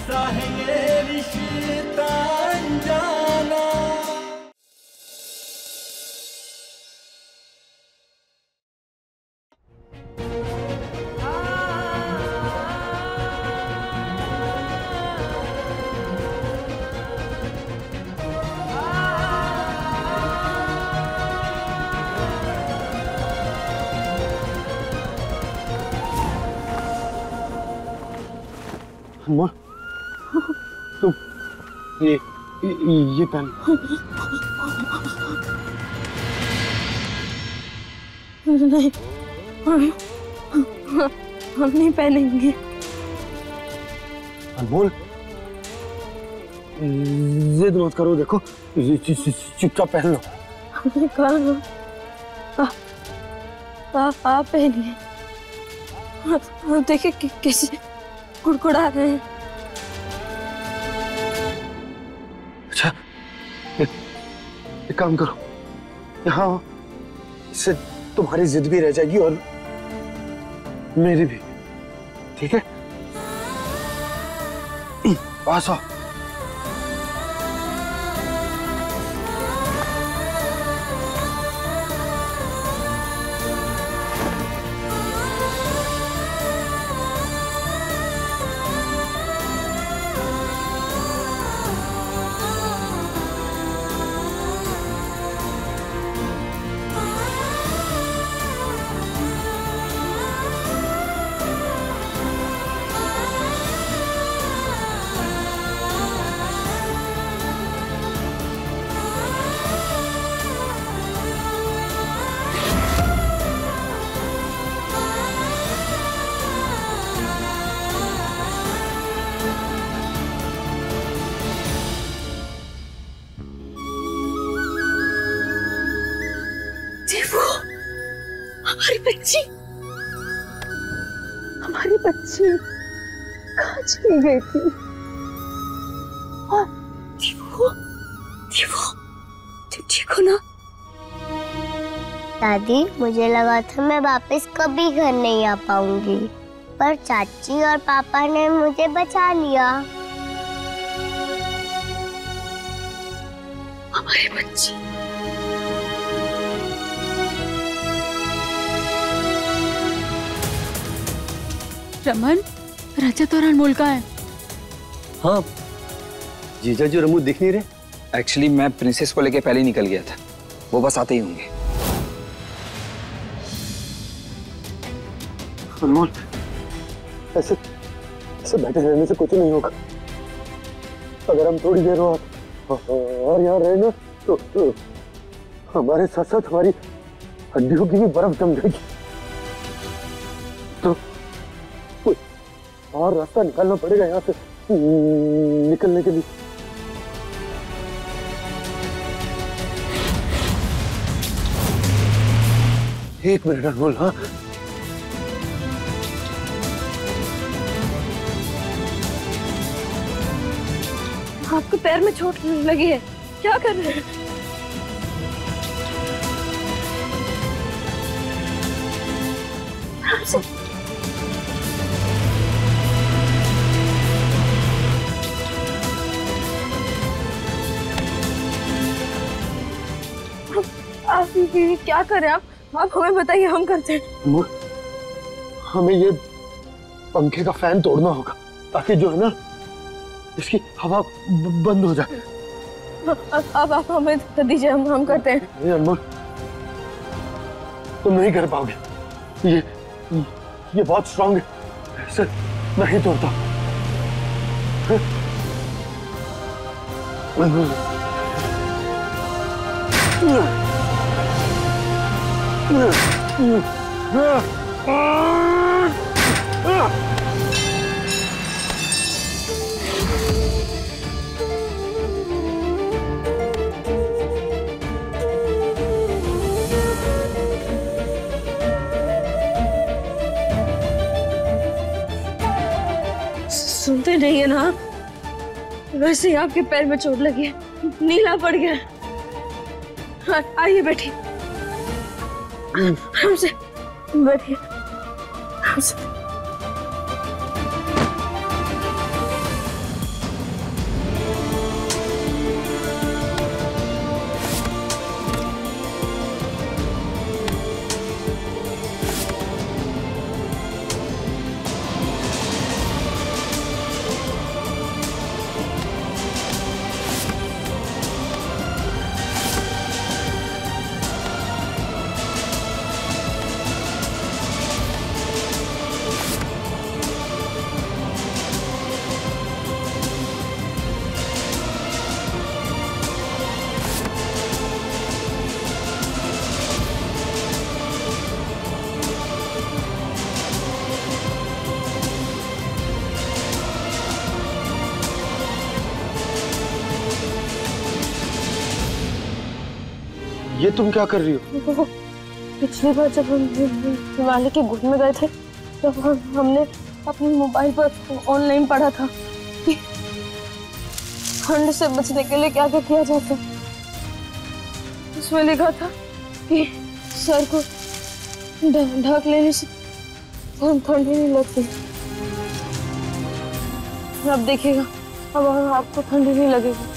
कैसा है ये रिश्ता अनजाना। अनमोल, तुम ये पेन। नहीं, हम नहीं पहनेंगे। अनमोल, जिद मत करो, देखो चुपचाप पहन लो। आप पहनिए। देखिए कैसे कुड़कुड़ा रहे हैं। अच्छा, एक काम करो, यहाँ इससे तुम्हारी जिद भी रह जाएगी और मेरी भी, ठीक है? पास आओ। हमारी बच्ची कहाँ चली गई थी? ठीक हो ना? दादी, मुझे लगा था मैं वापस कभी घर नहीं आ पाऊंगी, पर चाची और पापा ने मुझे बचा लिया। हमारी बच्ची। रमन, रजत और अनमोल का है। हाँ, जीजा जी रमू दिख नहीं रहे। एक्चुअली मैं प्रिंसेस को लेके पहले ही निकल गया था, वो बस आते ही होंगे। अनमोल, ऐसे बैठे रहने से कुछ नहीं होगा। अगर हम थोड़ी देर और यहाँ रहे ना तो हमारे साथ साथ हमारी हड्डियों की भी बर्फ जम जाएगी। तो और रास्ता निकालना पड़ेगा यहाँ से निकलने के लिए। एक मिनट अनमोल। हाँ, आपके पैर में चोट लगी है, क्या कर रहे हैं? आप क्या कर रहे हैं? आप हमें बताइए, हम करते हैं। हमें ये पंखे का फैन तोड़ना होगा ताकि जो है ना इसकी हवा बंद हो जाए। अब आप हमें दीजिए, हम करते हैं। नहीं अनमोल, तुम नहीं कर पाओगे। ये बहुत स्ट्रांग है, ऐसे नहीं तोड़ता। सुनते नहीं है ना? वैसे ही आपके पैर में चोट लगी है, नीला पड़ गया। हाँ, आइए बैठिए, हमसे बैठिए, हमसे। ये तुम क्या कर रही हो? पिछली बार जब हम हिमालय के गुट में गए थे तो हमने अपने मोबाइल पर ऑनलाइन पढ़ा था कि ठंड से बचने के लिए क्या क्या किया जाता है। उसमें लिखा था कि सर को ढक लेने से ठंडी नहीं लगती। अब देखिएगा, अब आपको ठंडी नहीं लगेगी।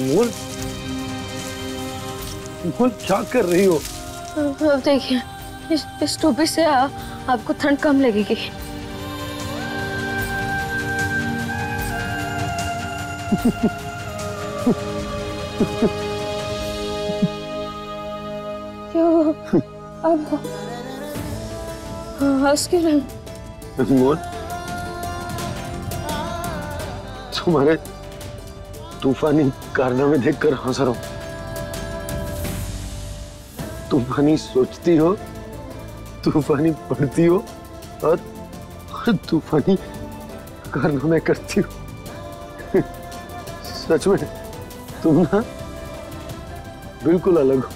मोल, मोल क्या कर रही हो? अब देखिए, इस टोपी से आपको ठंड कम लगेगी। क्यों अब हंस क्यों रहे? मोल, तुम्हारे तूफानी कारनामे देखकर हंस रहा हूं। तूफानी सोचती हो, तूफानी पढ़ती हो और तूफानी कारनामे करती हो। सच में तुम ना बिल्कुल अलग हो।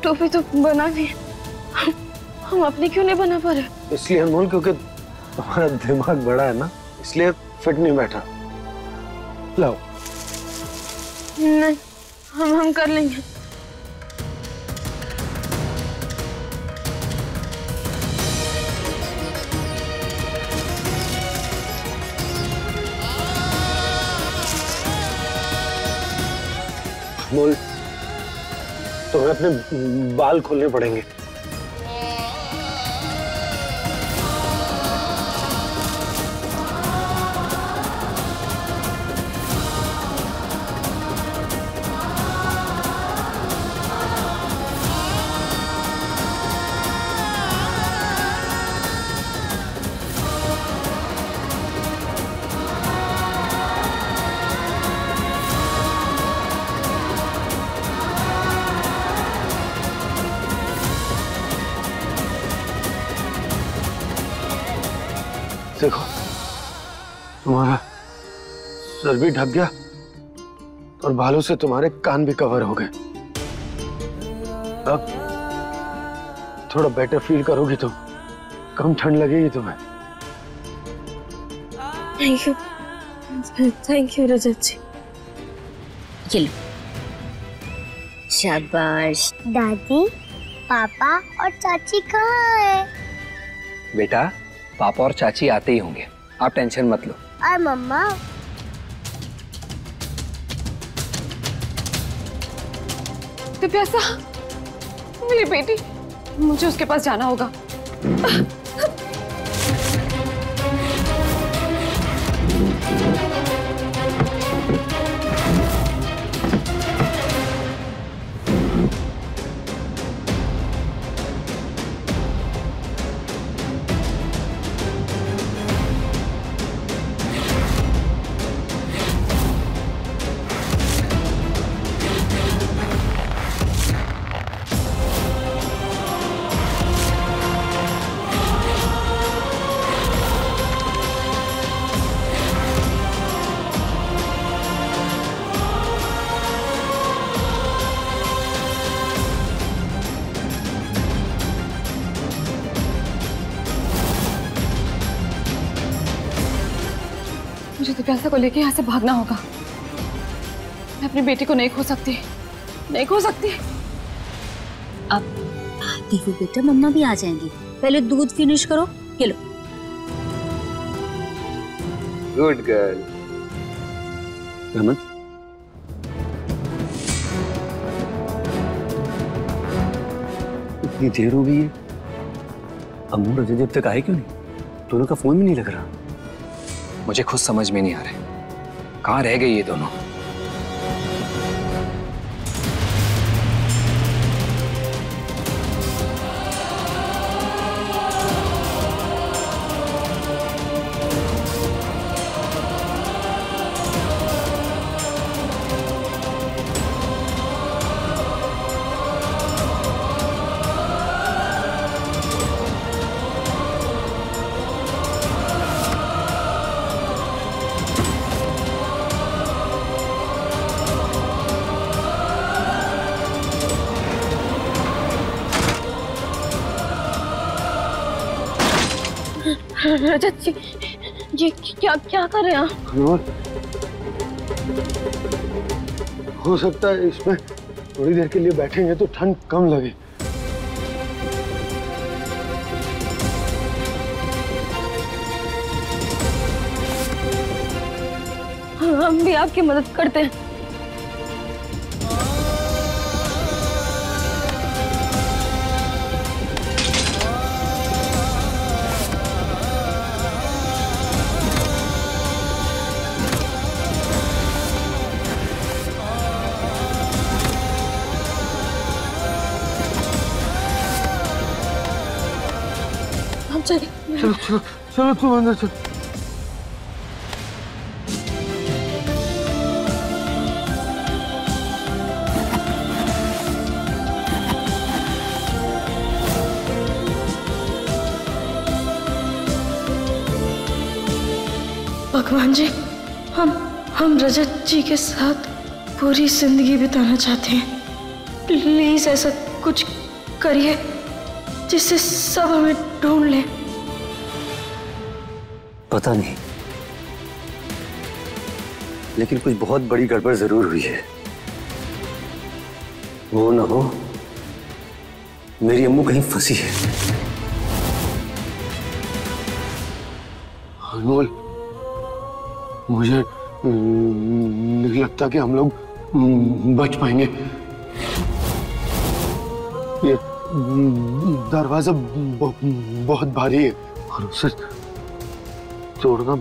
टोपी तो बनानी है, हम अपनी क्यों नहीं बना पा रहे? इसलिए अनमोल, क्योंकि तुम्हारा दिमाग बड़ा है ना, इसलिए फिट नहीं बैठा। लाओ। नहीं, हम कर लेंगे। अनमोल, तुम्हें अपने बाल खोलने पड़ेंगे। देखो, तुम्हारा सर भी ढक गया और बालों से तुम्हारे कान भी कवर हो गए। अब थोड़ा बेटर फील करोगी तुम, कम ठंड लगेगी तुम्हें। थैंक यू रजत जी। ये लो। शाबाश। दादी, पापा और चाची कहाँ है? बेटा, पापा और चाची आते ही होंगे, आप टेंशन मत लो। और मम्मा? तो प्यासा, मेरी बेटी, मुझे उसके पास जाना होगा। मुझे तो प्यासा को लेके यहाँ से भागना होगा। मैं अपनी बेटी को नहीं खो सकती, नहीं खो सकती। अब देखो बेटा, मम्मा भी आ जाएंगी, पहले दूध फिनिश करो। ये लो। Good girl. रमन, इतनी देर हो गई है, अम्मू रजत जब तक आए क्यों नहीं? दोनों का फोन भी नहीं लग रहा। मुझे खुद समझ में नहीं आ रहा कहाँ रह गए ये दोनों। रजत जी, ये क्या क्या कर रहे हैं आप? हो सकता है इसमें थोड़ी देर के लिए बैठेंगे तो ठंड कम लगे। हम भी आपकी मदद करते हैं। चलो चलो चलो तुम अंदर चलो। भगवान जी, हम रजत जी के साथ पूरी जिंदगी बिताना चाहते हैं। प्लीज ऐसा कुछ करिए जिससे सब हमें ढूंढ ले। पता नहीं, लेकिन कुछ बहुत बड़ी गड़बड़ जरूर हुई है। वो ना हो मेरी अम्मू कहीं फंसी है। अनमोल, मुझे नहीं लगता कि हम लोग बच पाएंगे। ये दरवाजा बहुत भारी है और उसे तोड़ना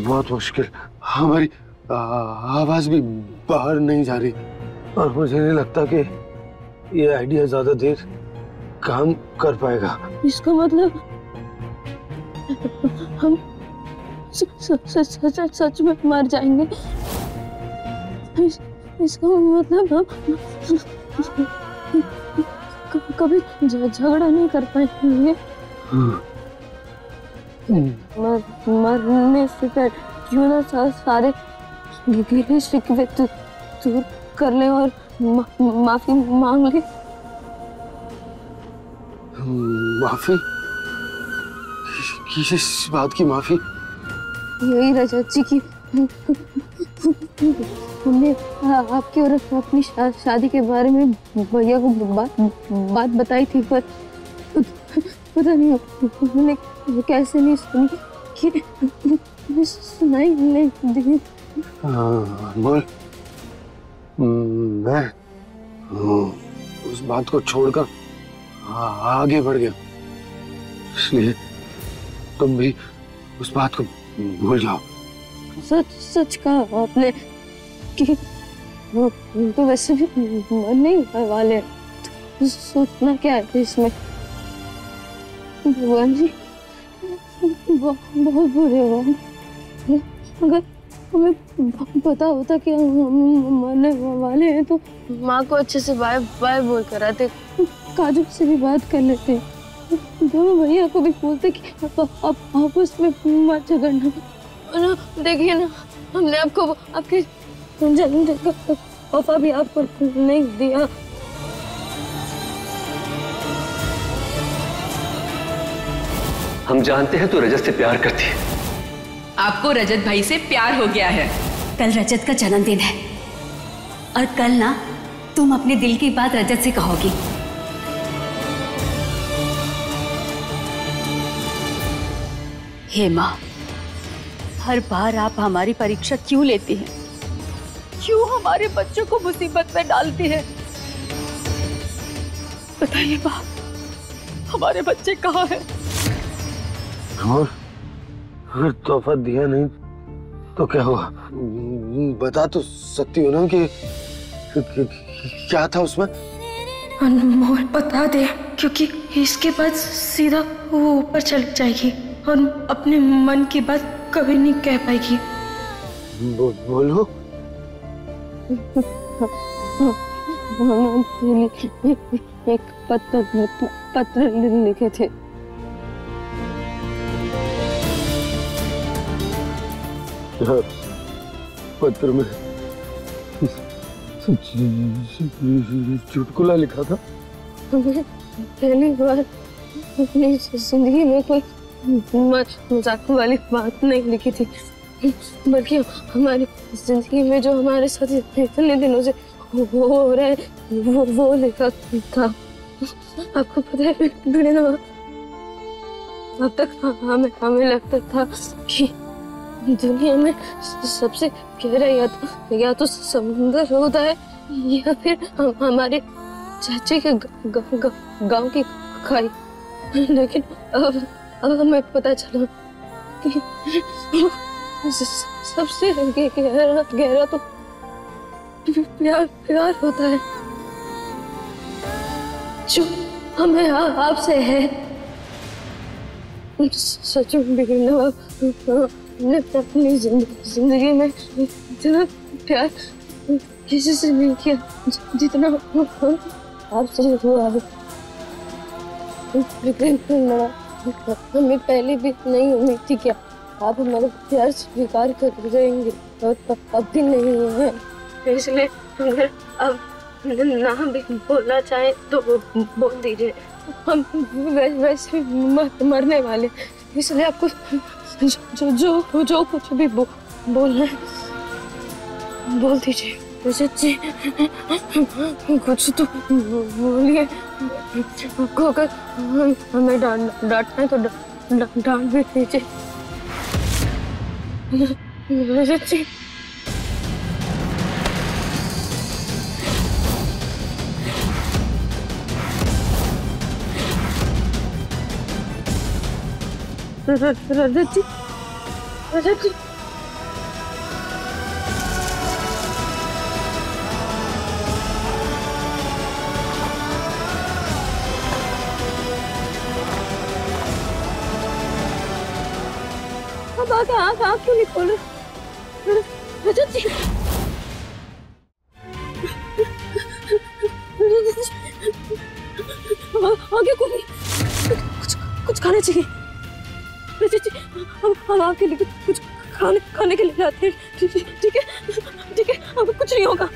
बहुत मुश्किल। हमारी आवाज भी बाहर नहीं जा रही और मुझे नहीं लगता कि ये आइडिया ज्यादा देर काम कर पाएगा। इसका मतलब हम सच में मर जाएंगे। इसका मतलब हम कभी झगड़ा नहीं कर पाएंगे। मरने से पहले क्यों ना सारे गिले शिकवे दूर कर ले और माफी मांग ले। माफी? किस बात की माफी? यही रजत जी की हमने आपकी और अपनी शादी के बारे में भैया को बात बताई थी, पर पता नहीं उन्होंने कैसे नहीं सुनी कि सुनाई नहीं दी। अनमोल, मैं उस बात को छोड़कर आगे बढ़ गया, इसलिए तुम भी उस बात को भूल जाओ। सच कहा आपने कि वो तो वैसे भी मरने ही वाले, तो सोचना क्या है इसमें। भगवान जी बहुत बुरे हो। अगर हमें पता होता कि हम मरने वाले हैं तो माँ को अच्छे से बाय बाय बोल कर आते, काजू से भी बात कर लेते, दोनों भैया को भी बोलते कि आप आपस में मत झगड़ना। देखिए ना, हमने आपको आपके जन्मदिन का तोहफा भी आपको नहीं दिया। हम जानते हैं तू रजत से प्यार करती है। आपको रजत भाई से प्यार हो गया है। कल रजत का जन्मदिन है और कल ना तुम अपने दिल की बात रजत से कहोगी। हे माँ, हर बार आप हमारी परीक्षा क्यों लेती हैं? क्यों हमारे बच्चों को मुसीबत में डालती हैं? बताइए माँ, हमारे बच्चे कहाँ हैं? और अगर तोहफा दिया नहीं तो क्या हुआ? बता तो सकती हो ना कि क्या था उसमें? अनमोल बता दे, क्योंकि इसके बाद सीधा वो ऊपर चली जाएगी और अपने मन की बात कभी नहीं कह पाएगी। बोलो। एक पत्र लिखे थे। पत्र में चुटकुला लिखा था। पहली बार अपनी जिंदगी में कोई मजाक वाली बात नहीं लिखी थी, बल्कि हमारी जिंदगी में जो हमारे साथ इतने दिनों से हो रहा है वो लिखा था। आपको पता है बिना अब तक हमें लगता था कि दुनिया में सबसे गहरा या तो समुंदर होता है या फिर हमारे चाचे के गांव की खाई, लेकिन अब हमें पता चला कि सबसे गहरा तो प्यार होता है जो हमें आपसे है। सच में बिगड़ना मैंने अपनी जिंदगी में इतना प्यार किसी से नहीं किया जितना आपसे हुआ है। हमें पहले भी नहीं उम्मीद थी कि आप हमारा प्यार स्वीकार कर देंगे, और अब भी नहीं है। इसलिए अगर अब ना भी बोलना चाहे तो बोल दीजिए। हम वैसे मरने वाले, इसलिए आपको जो कुछ भी बोलना है बोल दीजिए। सच्ची कुछ तो बोलिए। आपको अगर हमें डांटना है तो डांट भी दीजिए। सच्ची रजत जी, रजत जी, अब आँख क्यों नहीं खोल रहे? रजत जी, आगे खोलिए। कुछ खाना चाहिए। रजत जी, हम आपके लिए कुछ खाने के लिए लाते हैं। ठीक है, अब कुछ नहीं होगा।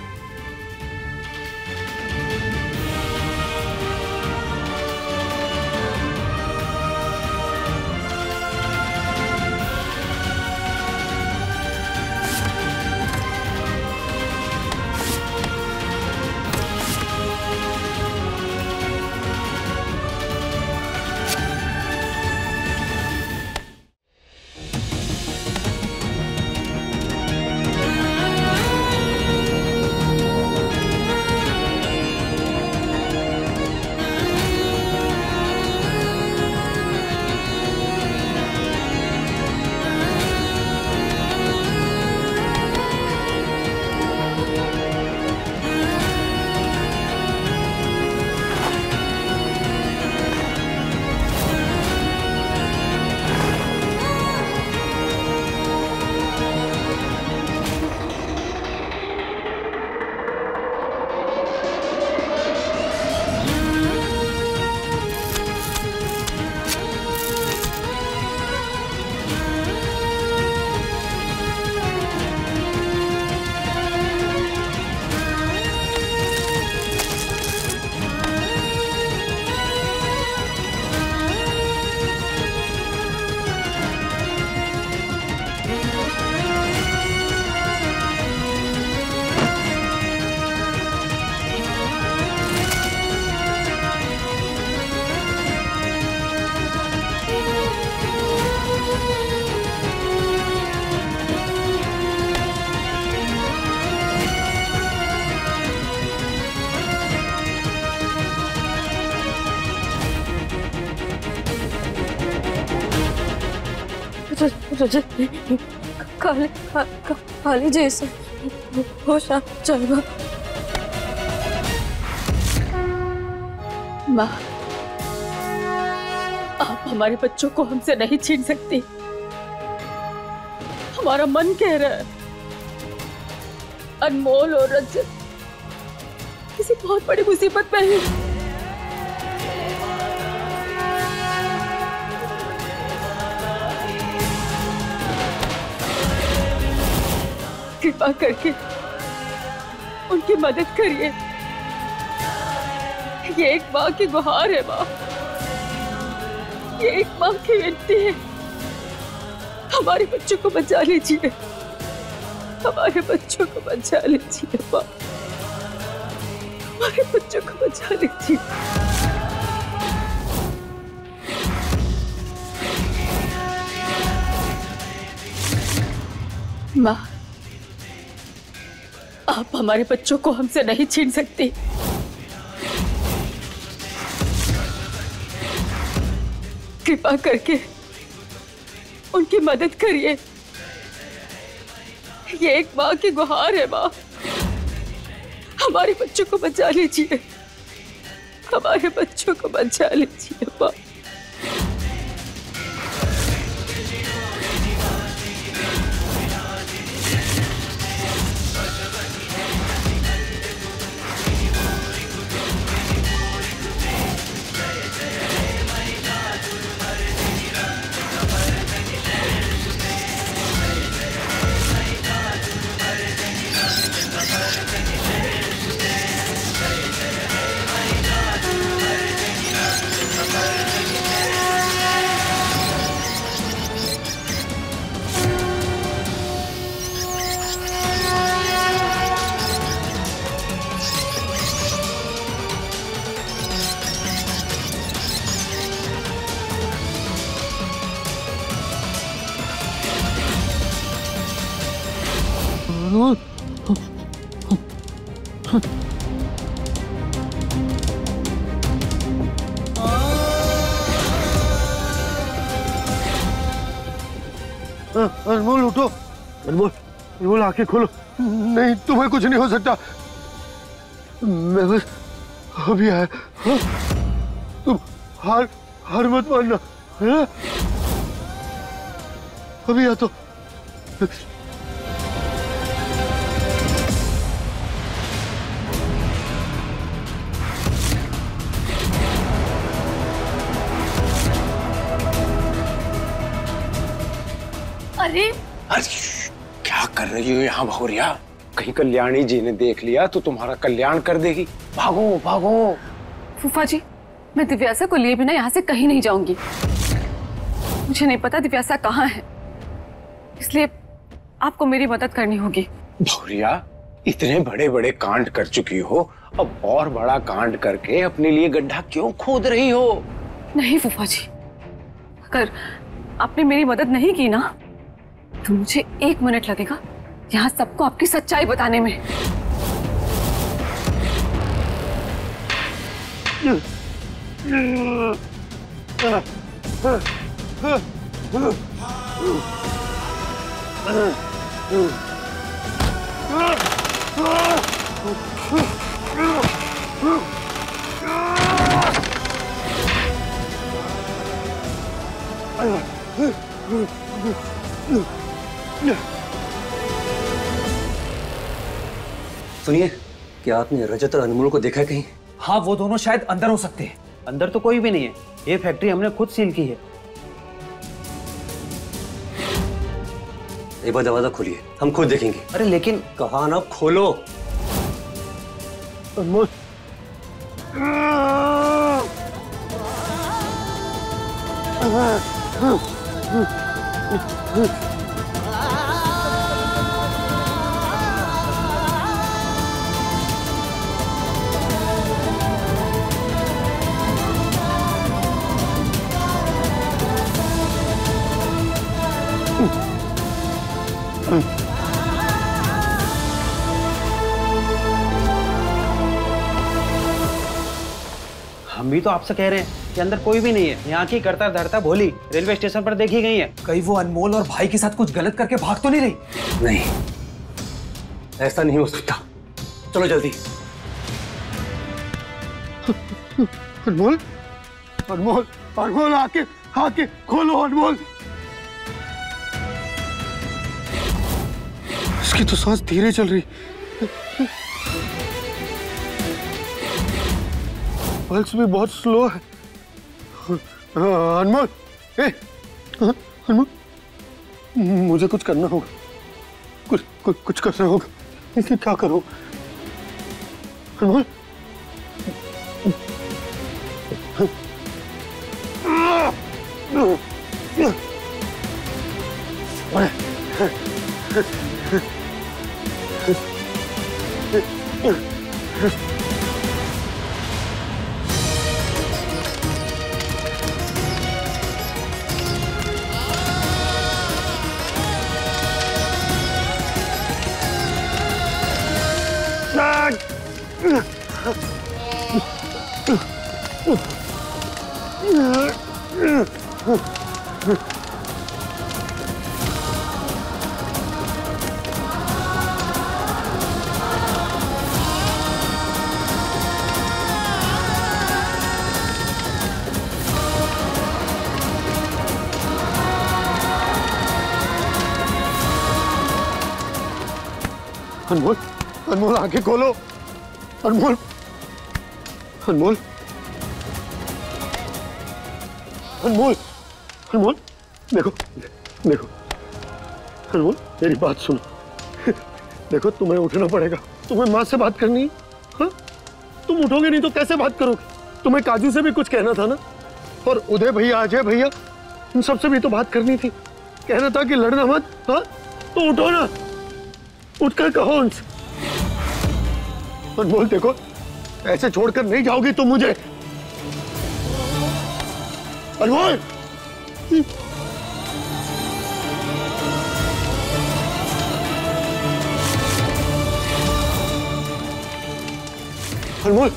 खाली जैसे होश आ जाएगा। माँ, आप हमारे बच्चों को हमसे नहीं छीन सकती। हमारा मन कह रहा है अनमोल और रजत किसी बहुत बड़ी मुसीबत में है। कृपा करके उनकी मदद करिए। ये एक माँ की गुहार है माँ, ये एक माँ की विनती है। हमारे बच्चों को बचा लीजिए, हमारे बच्चों को बचा लीजिए माँ, हमारे बच्चों को बचा लीजिए। माँ, आप हमारे बच्चों को हमसे नहीं छीन सकती। कृपा करके उनकी मदद करिए। ये एक माँ की गुहार है माँ, हमारे बच्चों को बचा लीजिए, हमारे बच्चों को बचा लीजिए माँ। अनमोल उठो, अनमोल, अनमोल आंखें खोलो। नहीं, तुम्हें कुछ नहीं हो सकता। मैं बस अभी आया। हाँ? तुम हार मत मानना, है? अभी आ तो। अरे क्या कर रही हो यहाँ भौरिया? कहीं कल्याणी जी ने देख लिया तो तुम्हारा कल्याण कर देगी। भागो भागो। फूफा जी, मैं दिव्यासा को लिए बिना यहाँ से कहीं नहीं जाऊंगी। मुझे नहीं पता दिव्यासा कहाँ है, इसलिए आपको मेरी मदद करनी होगी। भौरिया, इतने बड़े बड़े कांड कर चुकी हो, अब और बड़ा कांड करके अपने लिए गड्ढा क्यों खोद रही हो? नहीं फूफा जी, अगर आपने मेरी मदद नहीं की ना तो मुझे 1 मिनट लगेगा यहाँ सबको आपकी सच्चाई बताने में। सुनिए, क्या आपने रजत और अनमोल को देखा कहीं? हाँ, वो दोनों शायद अंदर हो सकते हैं। अंदर तो कोई भी नहीं है, ये फैक्ट्री हमने खुद सील की है। एक बार दरवाजा खोलिए, हम खुद देखेंगे। अरे लेकिन कहा ना खोलो। अनमोल, हम भी तो आपसे कह रहे हैं के अंदर कोई भी नहीं है। यहाँ की करता धरता भोली रेलवे स्टेशन पर देखी गई है। कहीं वो अनमोल और भाई के साथ कुछ गलत करके भाग तो नहीं रही? नहीं, ऐसा नहीं हो सकता। चलो जल्दी। अनमोल, अनमोल, अनमोल, आके आके खोलो अनमोल। इसकी तो सांस धीरे चल रही, पल्स भी बहुत स्लो है। अनमोल, अनमोल, मुझे कुछ करना होगा, कुछ करना होगा। इसलिए क्या करूं? अनमोल, अनमोल, अनमोल, आंखें खोलो। अनमोल, अनमोल, अनमोल, अनमोल, देखो, देखो, अनमोल, मेरी बात सुनो। देखो, तुम्हें उठना पड़ेगा। तुम्हें माँ से बात करनी है। हाँ? तुम उठोगे नहीं तो कैसे बात करोगे? तुम्हें काजू से भी कुछ कहना था ना, और उदय भैया, अजय भैया, इन सबसे भी तो बात करनी थी। कहना था कि लड़ना मत। हाँ? तो उठो ना, उठकर कहो उनसे। अनमोल, देखो, ऐसे छोड़कर नहीं जाओगी तुम मुझे। अनमोल, अनमोल,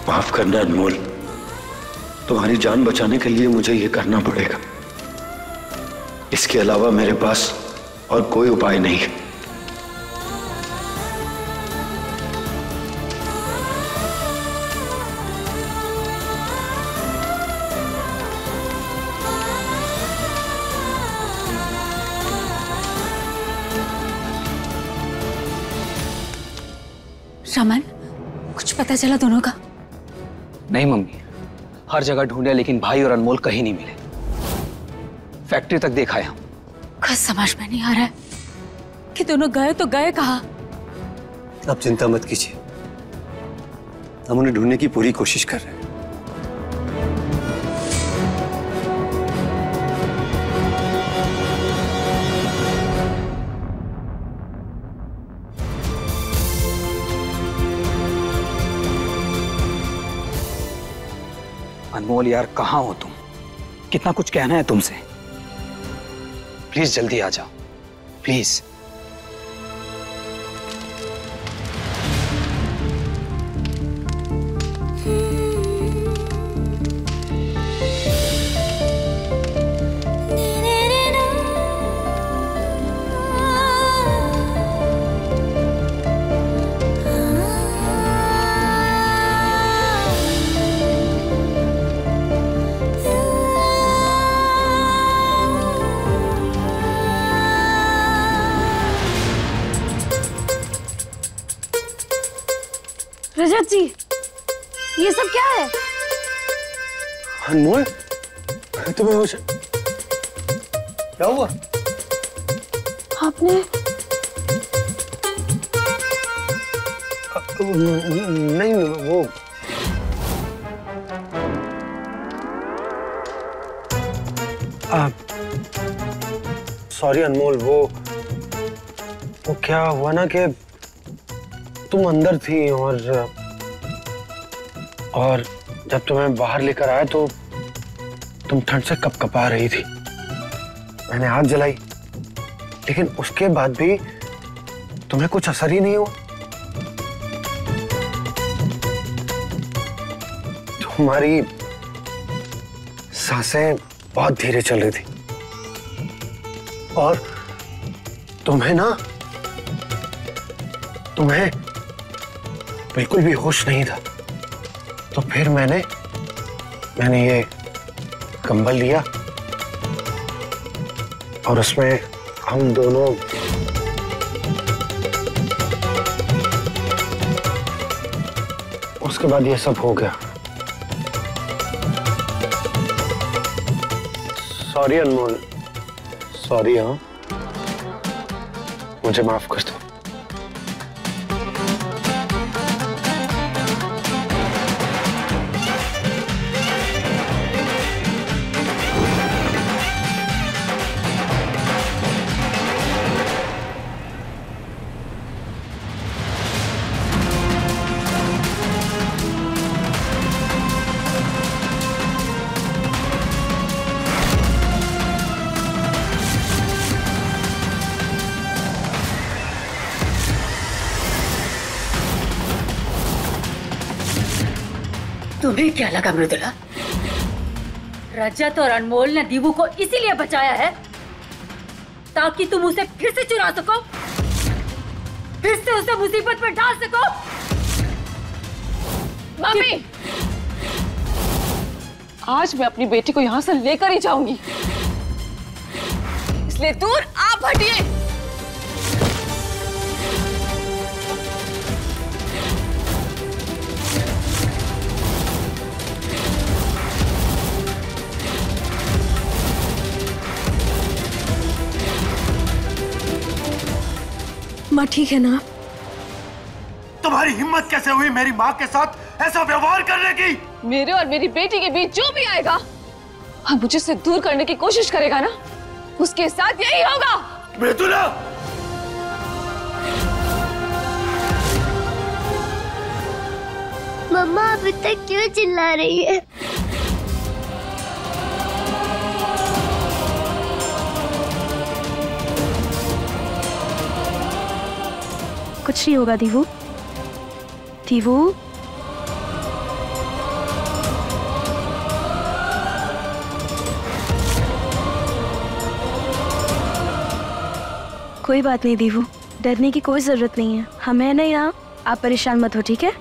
माफ करना अनमोल, तुम्हारी जान बचाने के लिए मुझे ये करना पड़ेगा। इसके अलावा मेरे पास और कोई उपाय नहीं है। रामन, कुछ पता चला दोनों का? नहीं मम्मी, हर जगह ढूंढे लेकिन भाई और अनमोल कहीं नहीं मिले। फैक्ट्री तक देखा है। कुछ समझ में नहीं आ रहा है कि दोनों गए तो गए कहाँ। आप चिंता मत कीजिए, हम उन्हें ढूंढने की पूरी कोशिश कर रहे हैं। अनमोल यार, कहाँ हो तुम? कितना कुछ कहना है तुमसे। प्लीज जल्दी आ जाओ, प्लीज। रजत जी, ये सब क्या है? अनमोल, तुम्हें होश क्या हुआ? आपने नहीं, वो सॉरी अनमोल, वो क्या हुआ ना कि तुम अंदर थी और जब तुम्हें बाहर लेकर आया तो तुम ठंड से कपकपा रही थी। मैंने आग जलाई, लेकिन उसके बाद भी तुम्हें कुछ असर ही नहीं हुआ। तुम्हारी सांसें बहुत धीरे चल रही थी और तुम्हें बिल्कुल भी होश नहीं था। तो फिर मैंने ये कंबल लिया और उसमें हम दोनों उसके बाद ये सब हो गया। सॉरी अनमोल, सॉरी। हाँ, मुझे माफ कर दो। तुम्हें क्या लगा मृदुला? रजत और अनमोल ने दीवू को इसीलिए बचाया है ताकि तुम उसे फिर से चुरा सको, फिर से उसे मुसीबत में डाल सको। मम्मी, आज मैं अपनी बेटी को यहां से लेकर ही जाऊंगी, इसलिए दूर आप हटिए। माँ ठीक है ना? तुम्हारी हिम्मत कैसे हुई मेरी माँ के साथ ऐसा व्यवहार करने की? मेरे और मेरी बेटी के बीच जो भी आएगा और मुझे से दूर करने की कोशिश करेगा ना, उसके साथ यही होगा। मृदुला! मम्मा अभी तक क्यों चिल्ला रही है? कुछ नहीं होगा दीवू। दीवू, कोई बात नहीं दीवू, डरने की कोई जरूरत नहीं है। हम है ना यहाँ, आप परेशान मत हो, ठीक है?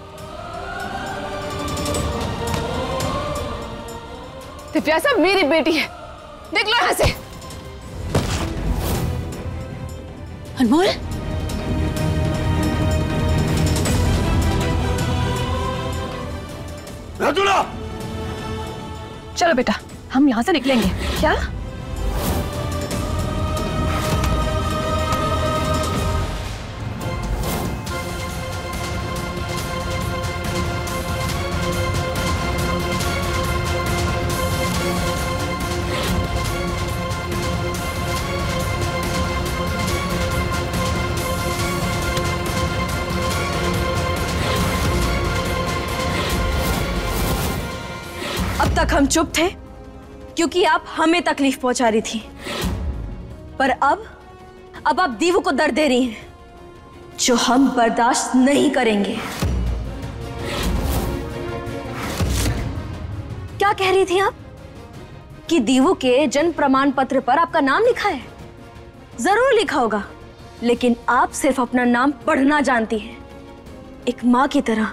दिव्यासा मेरी बेटी है, देख लो यहाँ से। अनमोल, मृदुला! चलो बेटा, हम यहाँ से निकलेंगे। क्या? तक हम चुप थे क्योंकि आप हमें तकलीफ पहुंचा रही थी, पर अब आप दीवू को दर्द दे रही हैं जो हम बर्दाश्त नहीं करेंगे। क्या कह रही थी आप कि दीवू के जन्म प्रमाण पत्र पर आपका नाम लिखा है? जरूर लिखा होगा, लेकिन आप सिर्फ अपना नाम पढ़ना जानती हैं। एक माँ की तरह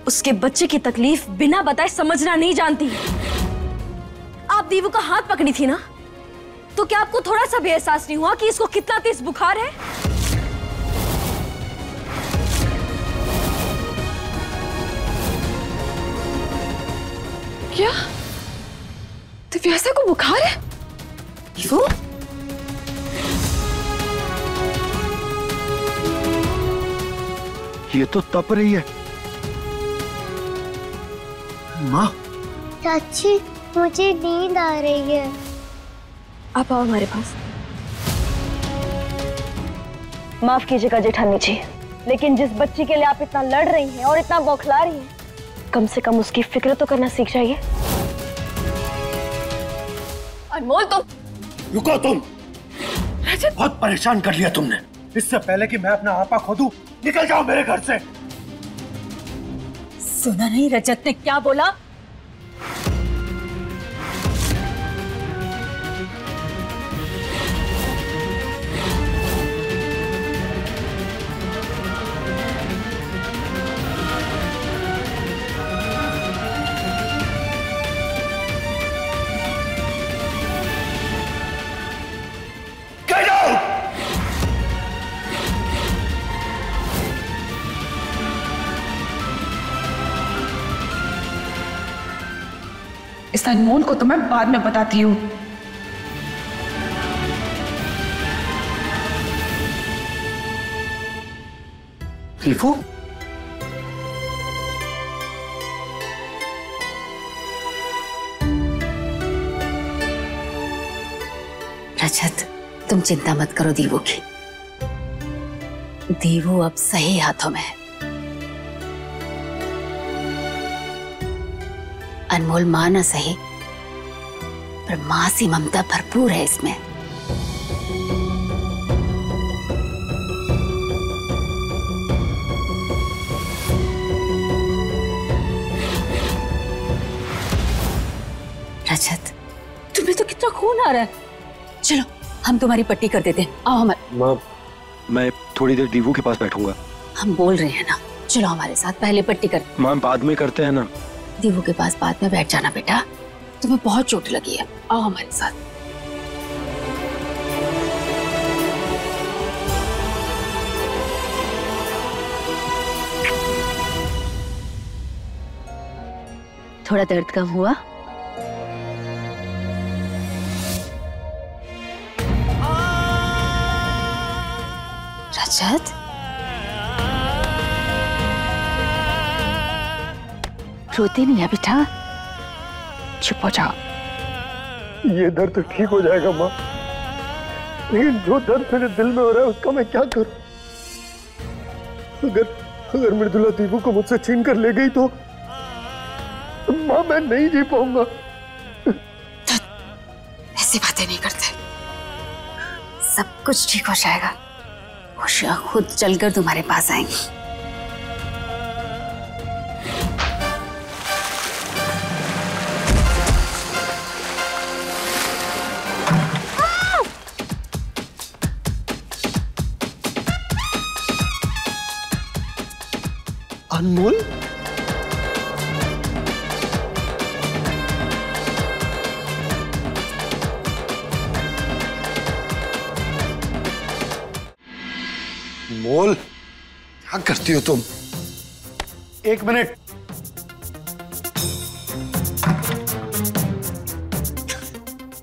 उसके बच्चे की तकलीफ बिना बताए समझना नहीं जानती। आप दीवू का हाथ पकड़ी थी ना, तो क्या आपको थोड़ा सा भी एहसास नहीं हुआ कि इसको कितना तेज बुखार है? क्या दिव्यासा को बुखार है? दीवू? ये तो तप रही है। माँ। चाची, मुझे नींद आ रही है। आप आओ हमारे पास। माफ कीजिएगा जेठानी जी, लेकिन जिस बच्ची के लिए आप इतना लड़ रही हैं और इतना बौखला रही हैं, कम से कम उसकी फिक्र तो करना सीख जाइए। अनमोल, तुम रुको। तुम बहुत परेशान कर लिया तुमने। इससे पहले कि मैं अपना आपा खो दूं, निकल जाओ मेरे घर से। सुना नहीं रजत ने क्या बोला? इस अनमोल को तो मैं बाद में बताती हूँ। दीवू? रजत, तुम चिंता मत करो दीवू की। दीवू अब सही हाथों में है। अनमोल मां ना सही, पर मां सी ममता भरपूर है इसमें। रजत, तुम्हें तो कितना खून आ रहा है। चलो हम तुम्हारी पट्टी कर देते हैं, आओ हमारे। माँ, मैं थोड़ी देर दीवू के पास बैठूंगा। हम बोल रहे हैं ना, चलो हमारे साथ, पहले पट्टी कर। माँ, बाद में करते हैं ना। दीवू के पास बाद में बैठ जाना बेटा, तुम्हें बहुत चोट लगी है, आओ हमारे साथ। थोड़ा दर्द कम हुआ? रजत, रोती नहीं है बेटा, चुप हो जाओ। ये दर्द तो ठीक हो जाएगा माँ, लेकिन जो दर्द मेरे दिल में हो रहा है उसका मैं क्या करूं? अगर मृदुला दीवू को मुझसे छीन कर ले गई तो माँ मैं नहीं जी पाऊंगा। ऐसी बातें नहीं करते, सब कुछ ठीक हो जाएगा। खुशियां खुद चलकर तुम्हारे पास आएंगी। अनमोल, मोल, क्या करती हो तुम? एक मिनट।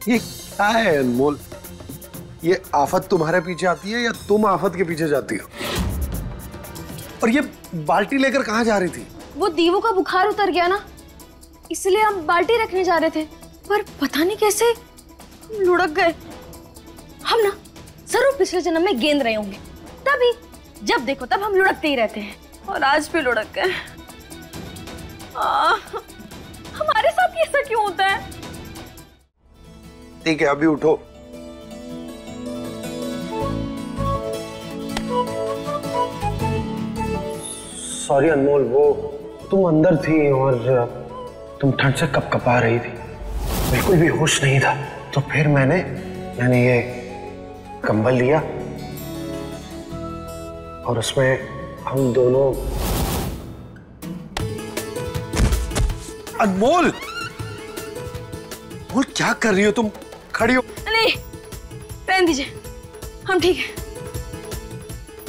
ये क्या है अनमोल? ये आफत तुम्हारे पीछे आती है या तुम आफत के पीछे जाती हो? और ये बाल्टी लेकर कहाँ जा रही थी? वो दीवू का बुखार उतर गया ना, इसलिए हम बाल्टी रखने जा रहे थे, पर पता नहीं कैसे हम लुढ़क गए। हम ना जरूर पिछले जन्म में गेंद रहे होंगे, तभी जब देखो तब हम लुढ़कते ही रहते हैं, और आज भी लुढ़क गए। हमारे साथ कभी ऐसा क्यों होता है? ठीक है, अभी उठो। सॉरी अनमोल, वो तुम अंदर थी और तुम ठंड से कपकपा रही थी, बिल्कुल भी होश नहीं था। तो फिर मैंने ये कंबल लिया और उसमें हम दोनों। अनमोल, अनमोल क्या कर रही हो तुम? खड़ी हो। नहीं, रहने दीजिए, हम ठीक है।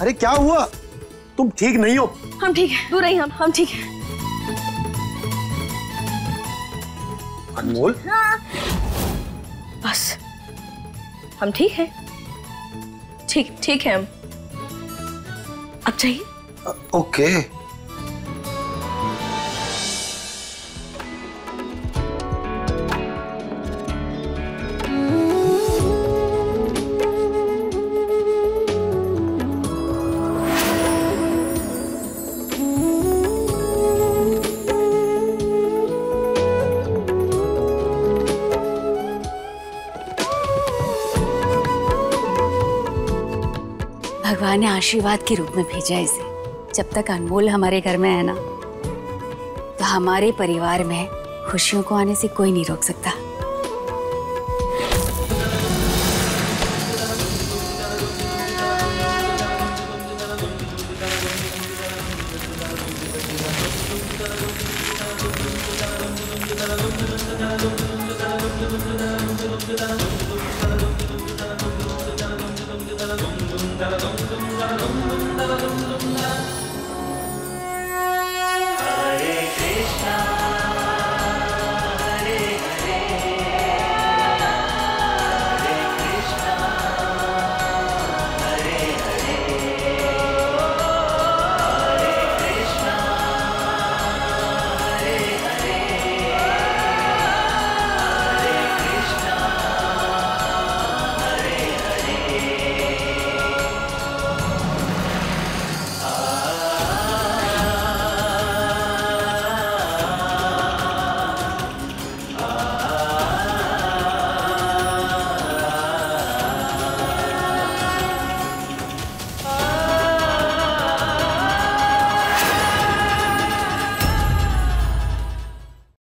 अरे क्या हुआ? तुम ठीक नहीं हो? हम ठीक है, दूर रही, हम ठीक है। अनमोल, बस हम ठीक है, ठीक है हम। अब चाहिए? ओके। भगवान ने आशीर्वाद के रूप में भेजा इसे। जब तक अनमोल हमारे घर में है ना, तो हमारे परिवार में खुशियों को आने से कोई नहीं रोक सकता। Da da dum